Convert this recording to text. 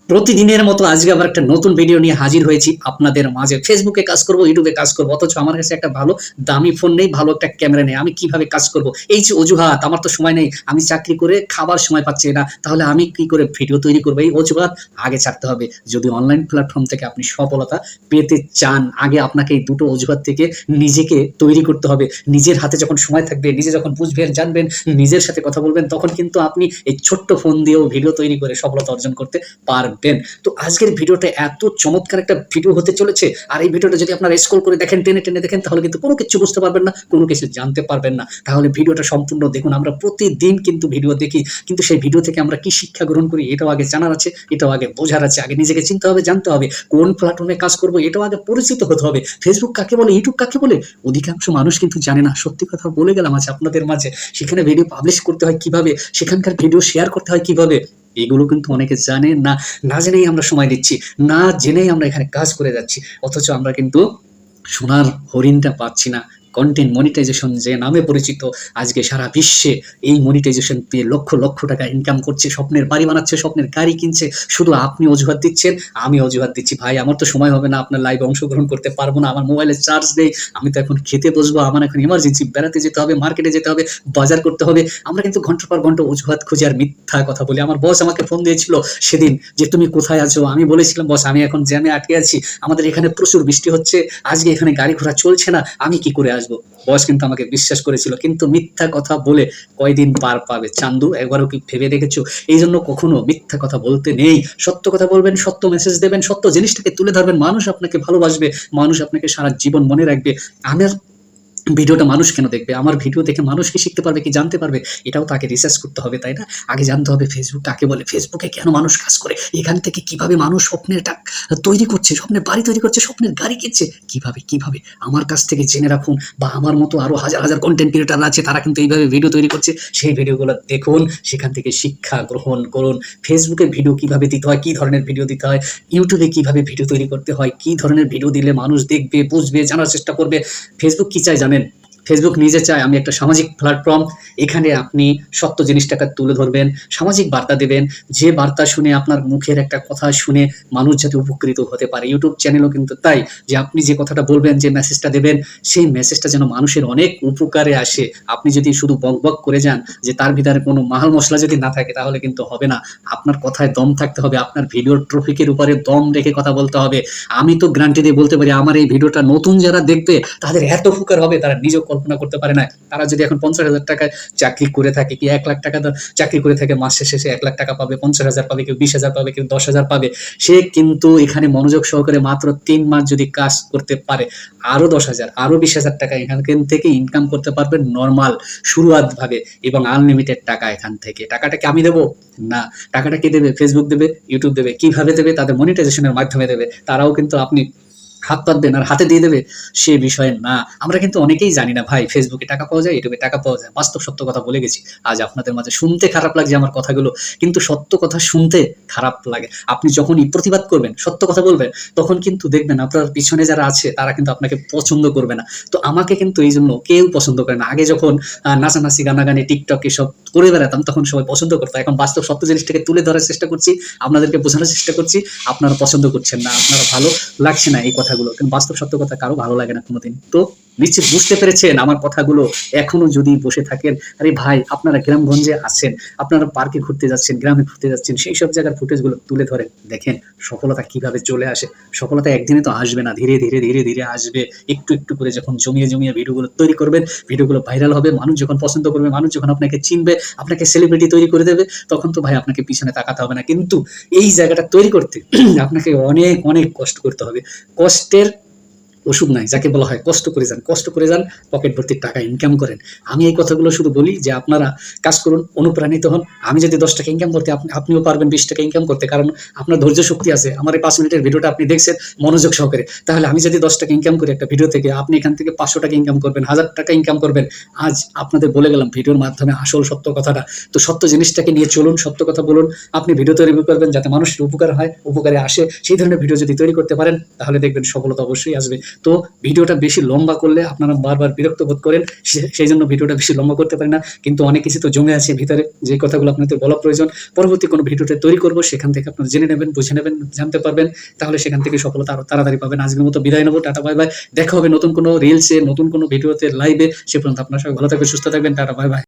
প্রতিদিনের মতো আজকে আবার একটা নতুন ভিডিও নিয়ে হাজির হয়েছি আপনাদের মাঝে। ফেসবুকে কাজ করব, ইউটিউবে কাজ করব, অথচ আমার কাছে একটা ভালো দামি ফোন নেই, ভালো একটা ক্যামেরা নেই। আমি কিভাবে কাজ করব? এই যে অজুহাত, আমার তো সময় নেই, আমি চাকরি করে খাবার সময় পাচ্ছি না, তাহলে আমি কি করে ভিডিও তৈরি করবো? এই অজুহাত আগে ছাড়তে হবে। যদি অনলাইন প্ল্যাটফর্ম থেকে আপনি সফলতা পেতে চান, আগে আপনাকে এই দুটো অজুহাত থেকে নিজেকে তৈরি করতে হবে। নিজের হাতে যখন সময় থাকবে, নিজে যখন বুঝবেন, জানবেন, নিজের সাথে কথা বলবেন, তখন কিন্তু আপনি এই ছোট্ট ফোন দিয়েও ভিডিও তৈরি করে সফলতা অর্জন করতে পারবেন। তো আজকের ভিডিওটা এত চমৎকার একটা ভিডিও হতে চলেছে, আর এই ভিডিওটা যদি আপনারা স্ক্রল করে দেখেন, টেনে টেনে দেখেন, তাহলে কিন্তু কোনো কিছু বুঝতে পারবেন না, কোনো কিছু জানতে পারবেন না। তাহলে ভিডিওটা সম্পূর্ণ দেখুন। আমরা প্রতিদিন কিন্তু ভিডিও দেখি, কিন্তু সেই ভিডিও থেকে আমরা কি শিক্ষা গ্রহণ করি এটাও আগে জানার আছে, এটাও আগে বোঝার আছে। আগে নিজেকে চিনতে হবে, জানতে হবে কোন প্ল্যাটফর্মে কাজ করবো, এটাও আগে পরিচিত হতে হবে। ফেসবুক কাকে বলে, ইউটিউব কাকে বলে, অধিকাংশ মানুষ কিন্তু জানে না। সত্যি কথা বলে গেলাম আজ আপনাদের মাঝে। সেখানে ভিডিও পাবলিশ করতে হয় কিভাবে, সেখানকার ভিডিও শেয়ার করতে হয় কিভাবে, এগুলো কিন্তু অনেকে জানে না। না জেনেই আমরা সময় দিচ্ছি, না জেনেই আমরা এখানে কাজ করে যাচ্ছি, অথচ আমরা কিন্তু সোনার হরিণটা পাচ্ছি না। কন্টেন্ট মনিটাইজেশন যে নামে পরিচিত, আজকে সারা বিশ্বে এই মনিটাইজেশন পেয়ে লক্ষ লক্ষ টাকা ইনকাম করছে, স্বপ্নের বাড়ি বানাচ্ছে, স্বপ্নের গাড়ি কিনছে। শুধু আপনি অজুহাত দিচ্ছেন, আমি অজুহাত দিচ্ছি। ভাই, আমার তো সময় হবে না, আপনার লাইভে অংশগ্রহণ করতে পারবো না, আমার মোবাইলে চার্জ নেই, আমি তো এখন খেতে বসবো, আমার এখন ইমার্জেন্সি বেড়াতে যেতে হবে, মার্কেটে যেতে হবে, বাজার করতে হবে। আমরা কিন্তু ঘন্টার পর ঘন্টা অজুহাত খুঁজে আর মিথ্যা কথা বলি। আমার বস আমাকে ফোন দিয়েছিল সেদিন যে তুমি কোথায় আছো, আমি বলেছিলাম বস আমি এখন জ্যামে আটকে আছি, আমাদের এখানে প্রচুর বৃষ্টি হচ্ছে, আজকে এখানে গাড়ি ঘোড়া চলছে না, আমি কি করে আসবো? বস কিন্তু আমাকে বিশ্বাস করেছিল, কিন্তু মিথ্যা কথা বলে কয়দিন পার পাবে চান্দু? একবারও কি ভেবে দেখেছো? এই জন্য কখনো মিথ্যা কথা বলতে নেই। সত্য কথা বলবেন, সত্য মেসেজ দেবেন, সত্য জিনিসটাকে তুলে ধরবেন, মানুষ আপনাকে ভালোবাসবে, মানুষ আপনাকে সারা জীবন মনে রাখবে। আমার ভিডিওটা মানুষ কেন দেখবে? আমার ভিডিও দেখে মানুষ কি শিখতে পারবে, কি জানতে পারবে? এটাও তাকে রিসার্চ করতে হবে, তাই না? আগে জানতে হবে ফেসবুক কাকে বলে, ফেসবুকে কেন মানুষ কাজ করে, এখান থেকে কিভাবে মানুষ স্বপ্নের তৈরি করছে, স্বপ্নের বাড়ি তৈরি করছে, স্বপ্নের গাড়ি কিনছে, কিভাবে কিভাবে আমার কাছ থেকে জেনে রাখুন। বা আমার মতো আরো হাজার হাজার কন্টেন্ট ক্রিয়েটার আছে, তারা কিন্তু এইভাবে ভিডিও তৈরি করছে, সেই ভিডিওগুলো দেখুন, সেখান থেকে শিক্ষা গ্রহণ করুন। ফেসবুকে ভিডিও কিভাবে দিতে হয়, কি ধরনের ভিডিও দিতে হয়, ইউটিউবে কিভাবে ভিডিও তৈরি করতে হয়, কি ধরনের ভিডিও দিলে মানুষ দেখবে, বুঝবে, জানার চেষ্টা করবে। ফেসবুক কি চায় জানেন? ফেসবুক নিজে চায় আমি একটা সামাজিক প্ল্যাটফর্ম, এখানে আপনি সত্য জিনিসটাকে তুলে ধরবেন, সামাজিক বার্তা দেবেন, যে বার্তা শুনে আপনার মুখের একটা কথা শুনে মানুষ যাতে উপকৃত হতে পারে। ইউটিউব চ্যানেলও কিন্তু তাই, যে আপনি যে কথাটা বলবেন, যে মেসেজটা দেবেন, সেই মেসেজটা যেন মানুষের অনেক উপকারে আসে। আপনি যদি শুধু বক বক করে যান, যে তার ভিতরে কোনো মাল মশলা যদি না থাকে, তাহলে কিন্তু হবে না। আপনার কথায় দম থাকতে হবে, আপনার ভিডিওর ট্রফিকের উপরে দম রেখে কথা বলতে হবে। আমি তো গ্যারান্টি দিয়ে বলতে পারি, আমার এই ভিডিওটা নতুন যারা দেখবে, তাদের এত উপকার হবে, তারা নিজেও কল্পনা করতে পারে না। তারা যদি এখন 50,000 টাকায় চাকরি করে থাকে, কি 1 লাখ টাকা চাকরি করে থাকে, মাস শেষে 1 লাখ টাকা পাবে, 50,000 পাবে, কেউ 20,000 পাবে, কেউ 10,000 পাবে, সে কিন্তু এখানে মনোযোগ সহকারে মাত্র 3 মাস যদি কাজ করতে পারে, আরো 10,000 আরো 20,000 টাকা এখান থেকে ইনকাম করতে পারবে নর্মাল শুরুয়াত ভাবে, এবং আনলিমিটেড টাকা এখান থেকে। টাকাটা কি আমি দেবো? না। টাকাটা কে দেবে? ফেসবুক দেবে, ইউটিউব দেবে। কিভাবে দেবে? তাদের মনিটাইজেশনের মাধ্যমে দেবে। তারাও কিন্তু আপনি হাত পাতবেন আর হাতে দিয়ে দেবে, সে বিষয় না। আমরা কিন্তু অনেকেই জানি না ভাই, ফেসবুকে টাকা পাওয়া যায়, ইউটিউবে টাকা পাওয়া যায়। বাস্তব সত্য কথা বলে গেছি আজ আপনাদের মাঝে। শুনতে খারাপ লাগছে আমার কথাগুলো, কিন্তু সত্য কথা শুনতে খারাপ লাগে। আপনি যখনই প্রতিবাদ করবেন, সত্য কথা বলবেন, তখন কিন্তু দেখবেন আপনার পিছনে যারা আছে তারা কিন্তু আপনাকে পছন্দ করবে না। তো আমাকে কিন্তু এই জন্য কেউ পছন্দ করে না। আগে যখন নাচানাচি, গানাগানি, টিকটক এসব করে বেড়াতাম, তখন সবাই পছন্দ করতো। এখন বাস্তব সত্য জিনিসটাকে তুলে ধরার চেষ্টা করছি, আপনাদেরকে বোঝানোর চেষ্টা করছি। আপনারা পছন্দ করছেন না, আপনারা ভালো লাগছে না এই কথাগুলো, কিন্তু বাস্তব সত্য কথা কারো ভালো লাগে না কোনোদিন। তো নিশ্চিত বুঝতে পেরেছেন আমার কথাগুলো। এখনো যদি বসে থাকেন, আরে ভাই আপনারা গ্রামগঞ্জে আছেন, আপনারা পার্কে ঘুরতে যাচ্ছেন, গ্রামে ঘুরতে যাচ্ছেন, সেই সব জায়গার ফুটেজগুলো তুলে ধরেন, দেখেন সফলতা কিভাবে চলে আসে। সফলতা একদিনে তো আসবে না, ধীরে ধীরে ধীরে ধীরে আসবে। একটু একটু করে যখন জমিয়ে জমিয়ে ভিডিওগুলো তৈরি করবেন, ভিডিওগুলো ভাইরাল হবে, মানুষ যখন পছন্দ করবে, মানুষ যখন আপনাকে চিনবে, আপনাকে সেলিব্রিটি তৈরি করে দেবে, তখন তো ভাই আপনাকে পিছনে তাকাতে হবে না। কিন্তু এই জায়গাটা তৈরি করতে আপনাকে অনেক অনেক কষ্ট করতে হবে। কষ্টের ওষুধ নাই, যাকে বলা হয় কষ্ট করে যান, কষ্ট করে যান, পকেট ভর্তি টাকা ইনকাম করেন। আমি এই কথাগুলো শুধু বলি যে আপনারা কাজ করুন, অনুপ্রাণিত হন। আমি যদি 10 টাকা ইনকাম করতে, আপনিও পারবেন 20 টাকা ইনকাম করতে, কারণ আপনার ধৈর্য শক্তি আছে। আমার এই 5 মিনিটের ভিডিওটা আপনি দেখছেন মনোযোগ সহকারে, তাহলে আমি যদি 10 টাকা ইনকাম করি একটা ভিডিও থেকে, আপনি এখান থেকে 500 টাকা ইনকাম করবেন, 1000 টাকা ইনকাম করবেন। আজ আপনাদের বলে গেলাম ভিডিওর মাধ্যমে আসল সত্য কথাটা। তো সত্য জিনিসটাকে নিয়ে চলুন, সত্য কথা বলুন। আপনি ভিডিও তৈরি করবেন যাতে মানুষের উপকার হয়, উপকারে আসে, সেই ধরনের ভিডিও যদি তৈরি করতে পারেন, তাহলে দেখবেন সফলতা অবশ্যই আসবে। তো ভিডিওটা বেশি লম্বা করলে আপনারা বারবার বিরক্ত বোধ করেন, সেই জন্য ভিডিওটা বেশি লম্বা করতে পারি না। কিন্তু অনেক কিছু তো জমে আছে ভিতরে, যে কথাগুলো আপনাদের বলা প্রয়োজন। পরবর্তী কোনো ভিডিওতে তৈরি করব, সেখান থেকে আপনারা জেনে নেবেন, বুঝে নেবেন, জানতে পারবেন, তাহলে সেখান থেকে সফলতা আরো তাড়াতাড়ি পাবেন। আজকের মতো বিদায় নেবো, টাটা বাই বাই। দেখা হবে নতুন কোনো রিলসে, নতুন কোনো ভিডিওতে, লাইভে। সে পর্যন্ত আপনারা সবাই ভালো থাকবেন, সুস্থ থাকবেন, টাটা বাই বাই।